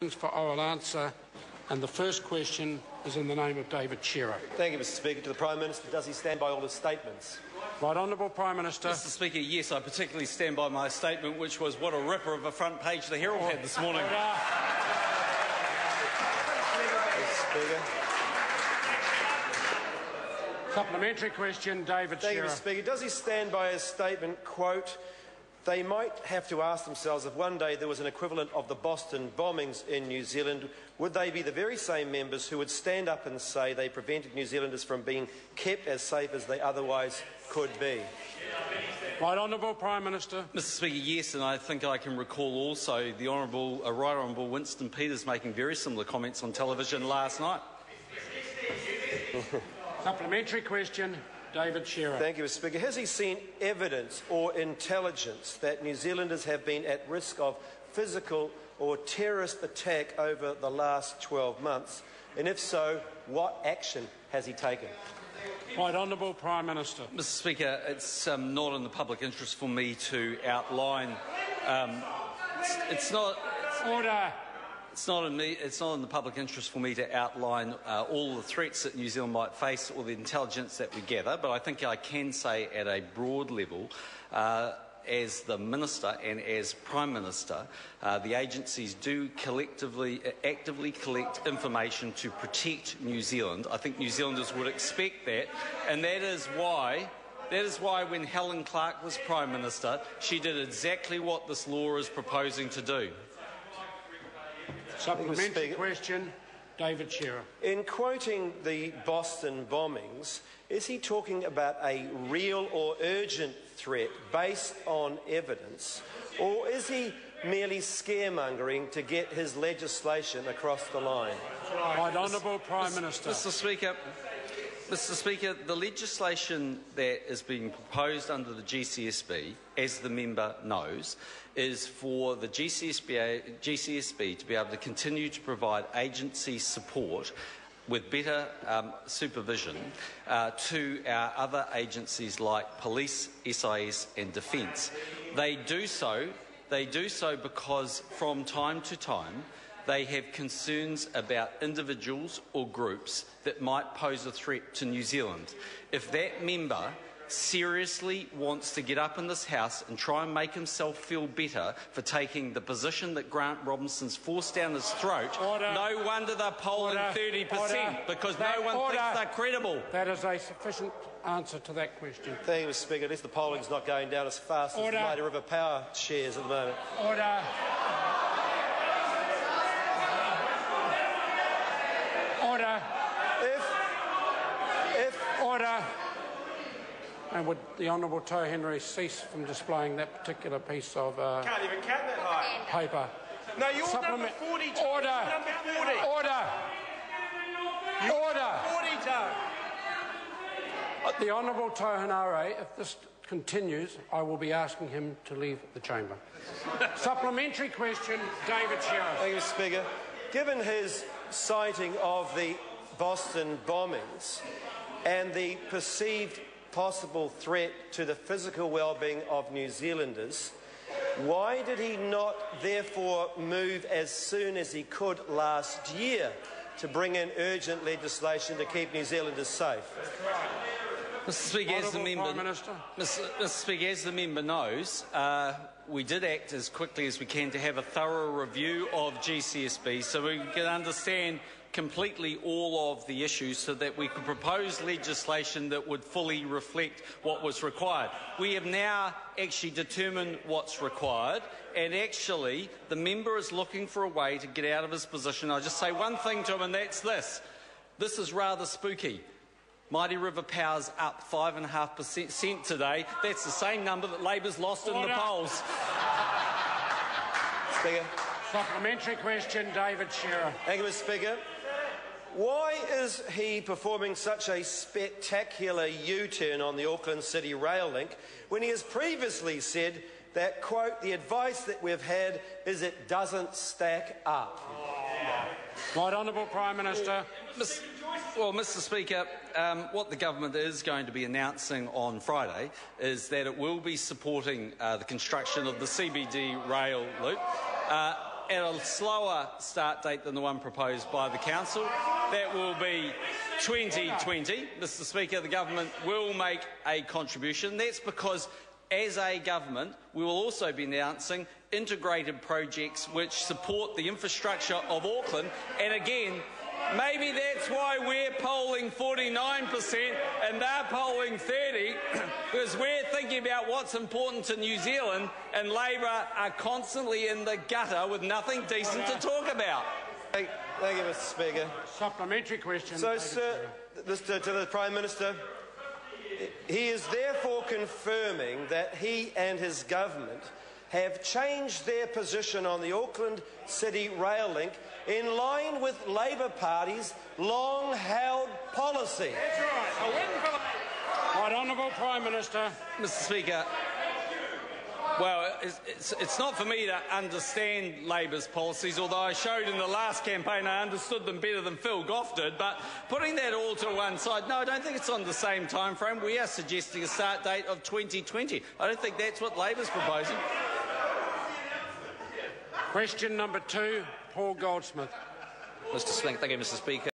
For oral answer, and the first question is in the name of David Shearer. Thank you, Mr. Speaker. To the Prime Minister, does he stand by all his statements? Right Honourable Prime Minister. Mr. Speaker, yes, I particularly stand by my statement, which was what a ripper of a front page the Herald had this morning. Mr. Speaker. Supplementary question, David Shearer. Thank you, Mr. Speaker. Does he stand by his statement, quote, "They might have to ask themselves if one day there was an equivalent of the Boston bombings in New Zealand, would they be the very same members who would stand up and say they prevented New Zealanders from being kept as safe as they otherwise could be?" Right Honourable Prime Minister. Mr. Speaker, yes, and I think I can recall also the Right Honourable Winston Peters making very similar comments on television last night. Supplementary question, David Shearer. Thank you, Mr. Speaker. Has he seen evidence or intelligence that New Zealanders have been at risk of physical or terrorist attack over the last 12 months? And if so, what action has he taken? Right Honourable Prime Minister. Mr. Speaker, it's not in the public interest for me to outline. It's not. Order. It's not in the public interest for me to outline all the threats that New Zealand might face or the intelligence that we gather, but I think I can say at a broad level, as the Minister and as Prime Minister, the agencies do actively collect information to protect New Zealand. I think New Zealanders would expect that, and that is why when Helen Clark was Prime Minister, she did exactly what this law is proposing to do. Supplementary question, David Shearer. In quoting the Boston bombings, is he talking about a real or urgent threat based on evidence, or is he merely scaremongering to get his legislation across the line? Right Honourable Prime Minister. Mr. Speaker, the legislation that is being proposed under the GCSB, as the member knows, is for the GCSB to be able to continue to provide agency support with better supervision to our other agencies like Police, SIS and Defence. They do so because from time to time they have concerns about individuals or groups that might pose a threat to New Zealand. If that member seriously wants to get up in this House and try and make himself feel better for taking the position that Grant Robinson's forced down his throat, no wonder they're polling 30%, because no one thinks they're credible. That is a sufficient answer to that question. Thank you, Mr. Speaker. At least the polling's not going down as fast as the Mighty River Power shares at the moment. Order. Order. Order. And would the Honourable Toh Henry cease from displaying that particular piece of Can't even count that high. paper? No, you're number 40. Order. Number 40. Order. Order. 40, Toh. The Honourable Toh Henry, if this continues, I will be asking him to leave the chamber. Supplementary question, David Shearer. Thank you, Mr. Speaker. Given his citing of the Boston bombings and the perceived possible threat to the physical well-being of New Zealanders, why did he not therefore move as soon as he could last year to bring in urgent legislation to keep New Zealanders safe? Mr. Speaker, as the member knows, we did act as quickly as we can to have a thorough review of GCSB so we can understand completely all of the issues so that we could propose legislation that would fully reflect what was required. We have now actually determined what's required, and actually the member is looking for a way to get out of his position. I'll just say one thing to him, and that's this. This is rather spooky. Mighty River Power's up 5.5% today. That's the same number that Labor's lost in the polls. Speaker. Supplementary question, David Shearer. Thank you, Mr. Speaker. Why is he performing such a spectacular U-turn on the Auckland City Rail link when he has previously said that, quote, the advice that we've had is it doesn't stack up? Right Honourable Prime Minister. Well, Mr. Speaker, what the government is going to be announcing on Friday is that it will be supporting the construction of the CBD rail loop. at a slower start date than the one proposed by the Council. That will be 2020. Mr Speaker, the government will make a contribution. That's because, as a government, we will also be announcing integrated projects which support the infrastructure of Auckland. And again, maybe that's why we're polling 49% and they're polling 30%, because we're thinking about what's important to New Zealand, and Labor are constantly in the gutter with nothing decent to talk about. Thank you, Mr Speaker. Supplementary question. So, sir, to the Prime Minister, he is therefore confirming that he and his government have changed their position on the Auckland City Rail Link in line with Labor Party's long-held policy. That's right. A win for the... Right Honourable Prime Minister. Mr Speaker, well, it's not for me to understand Labor's policies, although I showed in the last campaign I understood them better than Phil Goff did. But putting that all to one side, no, I don't think it's on the same time frame. We are suggesting a start date of 2020. I don't think that's what Labor's proposing. Question number 2, Paul Goldsmith. Mr. Speaker, thank you, Mr. Speaker.